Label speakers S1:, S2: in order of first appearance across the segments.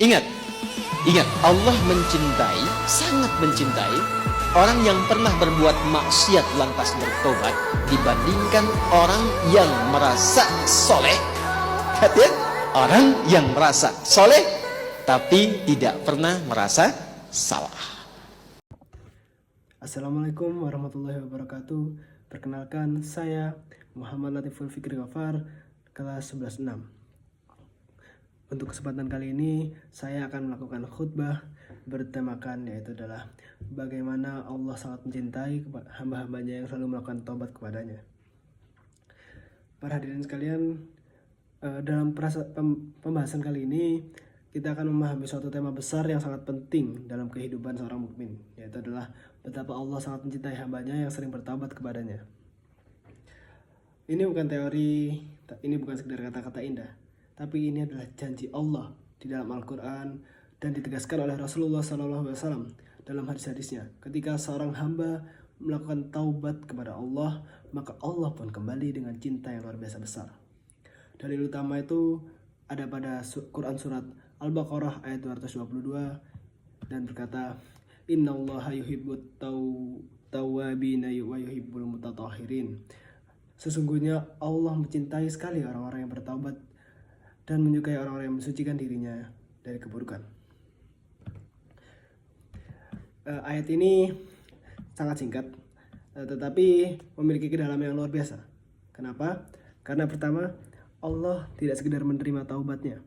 S1: Ingat, ingat, Allah mencintai, sangat mencintai orang yang pernah berbuat maksiat lantas bertobat dibandingkan orang yang merasa soleh. Lihat, orang yang merasa soleh tapi tidak pernah merasa salah.
S2: Assalamualaikum warahmatullahi wabarakatuh. Perkenalkan, saya Muhammad Latiful Fikri Ghafar, kelas 11-6. Untuk kesempatan kali ini, saya akan melakukan khutbah bertemakan yaitu adalah bagaimana Allah sangat mencintai hamba-hambanya yang selalu melakukan taubat kepadanya. Para hadirin sekalian, dalam pembahasan kali ini kita akan memahami suatu tema besar yang sangat penting dalam kehidupan seorang mukmin, yaitu adalah betapa Allah sangat mencintai hambanya yang sering bertaubat kepadanya. Ini bukan teori, ini bukan sekedar kata-kata indah, tapi ini adalah janji Allah di dalam Al-Quran dan ditegaskan oleh Rasulullah SAW dalam hadis-hadisnya. Ketika seorang hamba melakukan taubat kepada Allah, maka Allah pun kembali dengan cinta yang luar biasa besar. Dalil utama itu ada pada Quran surat Al-Baqarah ayat 222 dan berkata, Innallaha yuhibbut tawwabina wa yuhibbul mutatahhirin. Sesungguhnya Allah mencintai sekali orang-orang yang bertaubat dan menyukai orang-orang yang mensucikan dirinya dari keburukan. Ayat ini sangat singkat, tetapi memiliki kedalaman yang luar biasa. Kenapa? Karena pertama, Allah tidak sekedar menerima taubatnya.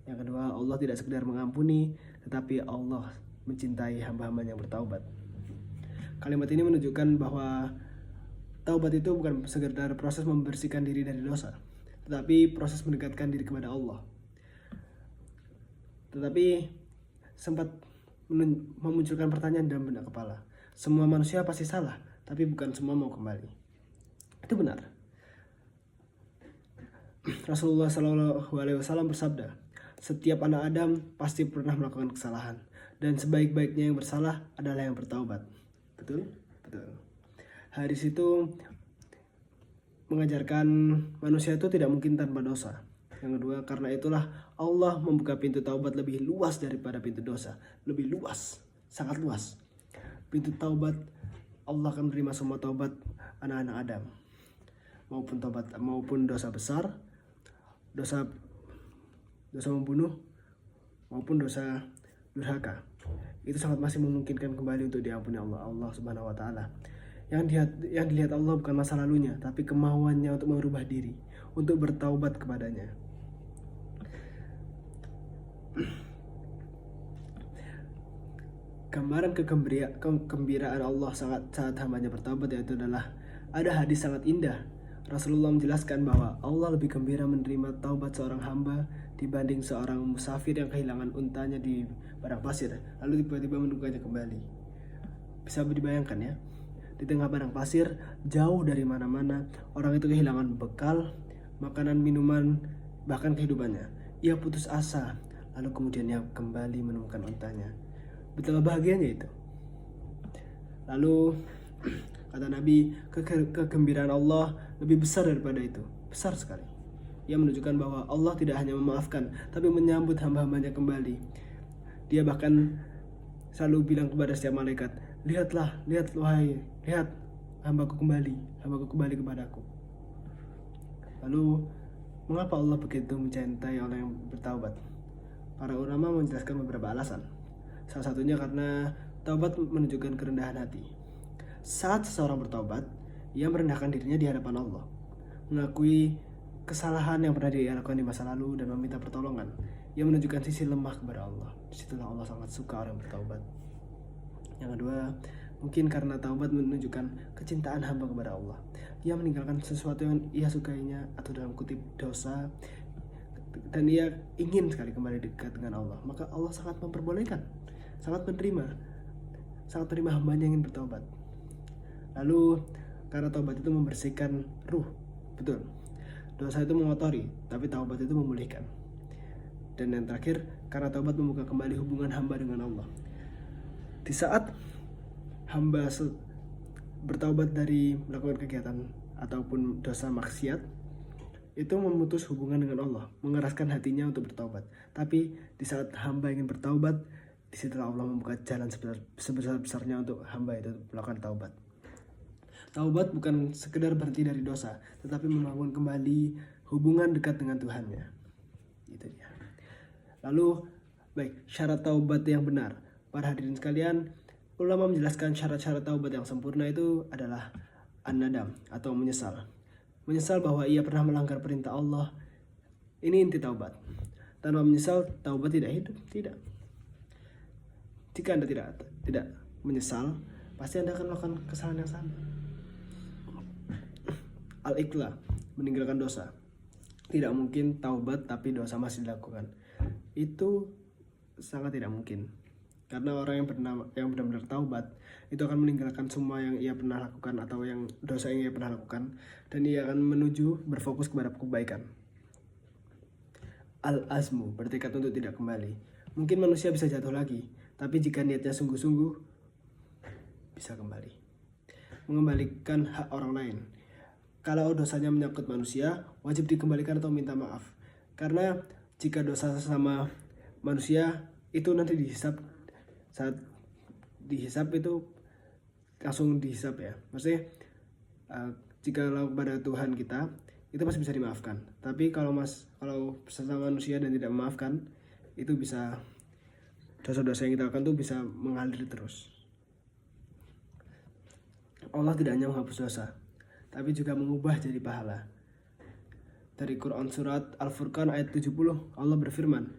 S2: Yang kedua, Allah tidak sekedar mengampuni, tetapi Allah mencintai hamba-hamba yang bertaubat. Kalimat ini menunjukkan bahwa taubat itu bukan sekedar proses membersihkan diri dari dosa, tetapi proses mendekatkan diri kepada Allah. Tetapi sempat memunculkan pertanyaan dalam benak kepala. Semua manusia pasti salah, tapi bukan semua mau kembali. Itu benar. Rasulullah SAW bersabda, setiap anak Adam pasti pernah melakukan kesalahan, dan sebaik-baiknya yang bersalah adalah yang bertaubat. Betul? Betul. Hadis itu mengajarkan manusia itu tidak mungkin tanpa dosa. Yang kedua, karena itulah Allah membuka pintu taubat lebih luas daripada pintu dosa. Lebih luas, sangat luas. Pintu taubat, Allah akan menerima semua taubat anak-anak Adam. Maupun dosa besar, dosa membunuh, maupun dosa durhaka. Itu sangat masih memungkinkan kembali untuk diampuni Allah Subhanahu wa taala. Yang dilihat Allah bukan masa lalunya, tapi kemauannya untuk merubah diri, untuk bertaubat kepadanya. Gambaran kegembiraan Allah saat hambanya bertaubat yaitu adalah ada hadis sangat indah. Rasulullah menjelaskan bahwa Allah lebih gembira menerima taubat seorang hamba dibanding seorang musafir yang kehilangan untanya di padang pasir, lalu tiba-tiba menemukannya kembali. Bisa dibayangkan ya, di tengah padang pasir, jauh dari mana-mana, orang itu kehilangan bekal, makanan, minuman, bahkan kehidupannya. Ia putus asa, lalu kemudian ia kembali menemukan untanya. Betapa bahagianya itu. Lalu kata Nabi, kegembiraan Allah lebih besar daripada itu. Besar sekali. Ia menunjukkan bahwa Allah tidak hanya memaafkan, tapi menyambut hamba-hambanya kembali. Dia bahkan selalu bilang kepada setiap malaikat, lihat hambaku kembali kepadaku. Lalu, mengapa Allah begitu mencintai orang yang bertaubat? Para ulama menjelaskan beberapa alasan. Salah satunya karena taubat menunjukkan kerendahan hati. Saat seseorang bertaubat, ia merendahkan dirinya di hadapan Allah, mengakui kesalahan yang pernah dia lakukan di masa lalu dan meminta pertolongan. Ia menunjukkan sisi lemah kepada Allah. Disitulah Allah sangat suka orang bertaubat. Yang kedua, mungkin karena taubat menunjukkan kecintaan hamba kepada Allah. Ia meninggalkan sesuatu yang ia sukainya atau dalam kutip dosa, dan ia ingin sekali kembali dekat dengan Allah. Maka Allah sangat memperbolehkan, sangat menerima hambanya yang ingin bertaubat. Lalu karena taubat itu membersihkan ruh. Betul, dosa itu mengotori, tapi taubat itu memulihkan. Dan yang terakhir, karena taubat membuka kembali hubungan hamba dengan Allah. Di saat hamba bertaubat dari melakukan kegiatan ataupun dosa maksiat, itu memutus hubungan dengan Allah, mengeraskan hatinya untuk bertaubat. Tapi di saat hamba ingin bertaubat, disitulah Allah membuka jalan sebesar-besarnya untuk hamba itu melakukan taubat. Taubat bukan sekedar berhenti dari dosa, tetapi membangun kembali hubungan dekat dengan Tuhannya. Itu dia. Lalu, baik, syarat taubat yang benar. Para hadirin sekalian, ulama menjelaskan syarat-syarat taubat yang sempurna itu adalah an-nadam atau menyesal. Menyesal bahwa ia pernah melanggar perintah Allah. Ini inti taubat. Tanpa menyesal, taubat tidak hidup. Tidak. Jika Anda tidak menyesal, pasti Anda akan melakukan kesalahan yang sama. Al-iqla, meninggalkan dosa. Tidak mungkin taubat tapi dosa masih dilakukan. Itu sangat tidak mungkin. Karena orang yang benar-benar taubat itu akan meninggalkan semua yang ia pernah lakukan atau yang dosa yang ia pernah lakukan, dan ia akan menuju berfokus kepada kebaikan. Al-azmu, bertekad untuk tidak kembali. Mungkin manusia bisa jatuh lagi, tapi jika niatnya sungguh-sungguh, bisa kembali. Mengembalikan hak orang lain. Kalau dosanya menyangkut manusia, wajib dikembalikan atau minta maaf. Karena jika dosa sesama manusia itu nanti dihisap, saat dihisap itu langsung dihisap ya. Maksudnya jika kepada Tuhan kita itu masih bisa dimaafkan. Tapi kalau sesama manusia dan tidak memaafkan, itu bisa dosa-dosa yang kita lakukan tuh bisa mengalir terus. Allah tidak hanya menghapus dosa, tapi juga mengubah jadi pahala. Dari Quran surat Al-Furqan ayat 70, Allah berfirman,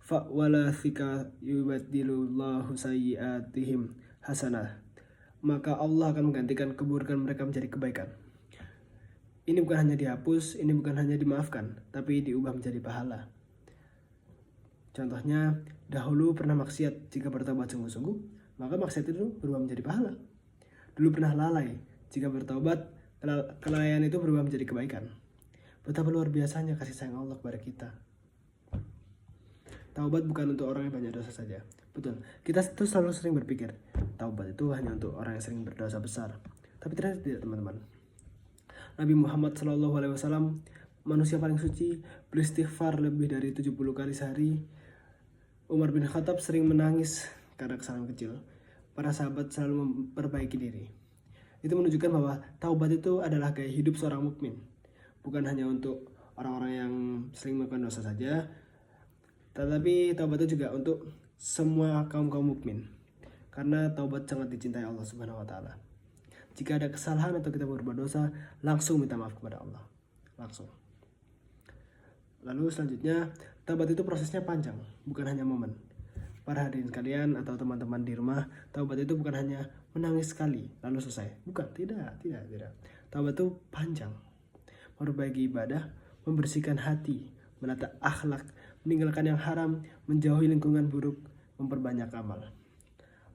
S2: "Fa'walathika yubaddilullahu sayyi'atihim hasanah." Maka Allah akan menggantikan keburukan mereka menjadi kebaikan. Ini bukan hanya dihapus, ini bukan hanya dimaafkan, tapi diubah menjadi pahala. Contohnya, dahulu pernah maksiat, jika bertobat sungguh-sungguh, maka maksiat itu berubah menjadi pahala. Dulu pernah lalai, jika bertobat, kelalaian itu berubah menjadi kebaikan. Betapa luar biasanya kasih sayang Allah kepada kita. Taubat bukan untuk orang yang banyak dosa saja. Betul, kita itu selalu sering berpikir taubat itu hanya untuk orang yang sering berdosa besar. Tapi ternyata tidak, teman-teman. Nabi Muhammad SAW, manusia paling suci, beristighfar lebih dari 70 kali sehari. Umar bin Khattab sering menangis karena kesalahan kecil. Para sahabat selalu memperbaiki diri. Itu menunjukkan bahwa taubat itu adalah gaya hidup seorang mukmin. Bukan hanya untuk orang-orang yang sering melakukan dosa saja, tetapi taubat itu juga untuk semua kaum mukmin. Karena taubat sangat dicintai Allah Subhanahu wa taala. Jika ada kesalahan atau kita berbuat dosa, langsung minta maaf kepada Allah. Langsung. Lalu selanjutnya, taubat itu prosesnya panjang, bukan hanya momen. Para hadirin kalian atau teman-teman di rumah, taubat itu bukan hanya menangis sekali lalu selesai. Bukan, tidak. Taubat itu panjang. Memperbaiki ibadah, membersihkan hati, menata akhlak, meninggalkan yang haram, menjauhi lingkungan buruk, memperbanyak amal.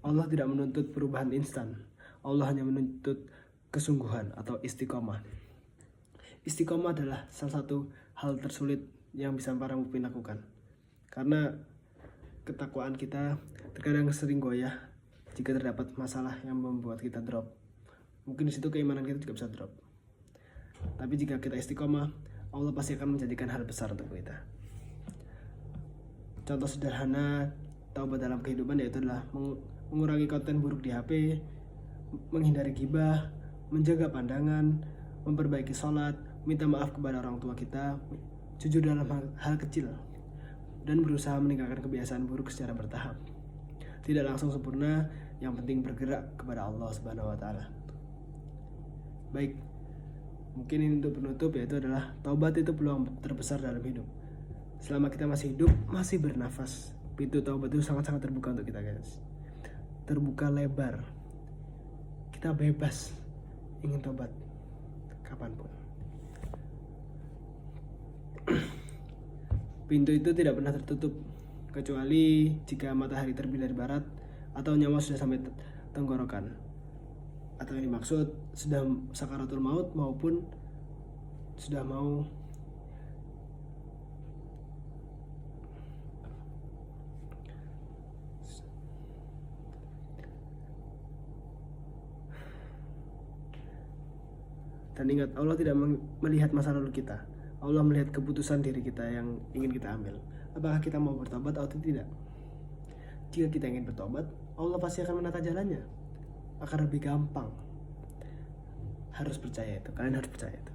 S2: Allah tidak menuntut perubahan instan. Allah hanya menuntut kesungguhan atau istiqomah. Istiqomah adalah salah satu hal tersulit yang bisa para mukmin lakukan. Karena ketakwaan kita terkadang sering goyah jika terdapat masalah yang membuat kita drop. Mungkin di situ keimanan kita juga bisa drop. Tapi jika kita istiqomah, Allah pasti akan menjadikan hal besar untuk kita. Contoh sederhana taubat dalam kehidupan yaitu adalah mengurangi konten buruk di HP, menghindari ghibah, menjaga pandangan, memperbaiki sholat, minta maaf kepada orang tua kita, jujur dalam hal kecil, dan berusaha meninggalkan kebiasaan buruk secara bertahap. Tidak langsung sempurna, yang penting bergerak kepada Allah Subhanahu wa taala. Baik, mungkin ini untuk penutup, yaitu adalah taubat itu peluang terbesar dalam hidup. Selama kita masih hidup, masih bernafas, pintu taubat itu sangat-sangat terbuka untuk kita, guys. Terbuka lebar. Kita bebas ingin taubat kapanpun. Pintu itu tidak pernah tertutup kecuali jika matahari terbit dari barat atau nyawa sudah sampai tenggorokan, atau yang dimaksud sudah sakaratul maut maupun sudah mau Dan ingat, Allah tidak melihat masa lalu kita. Allah melihat keputusan diri kita yang ingin kita ambil. Apakah kita mau bertobat atau tidak? Jika kita ingin bertobat, Allah pasti akan menata jalannya. Akan lebih gampang. Harus percaya itu. Kalian harus percaya itu.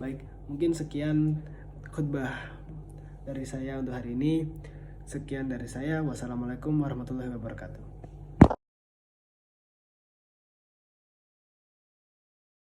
S2: Baik, mungkin sekian khutbah dari saya untuk hari ini. Sekian dari saya. Wassalamualaikum warahmatullahi wabarakatuh.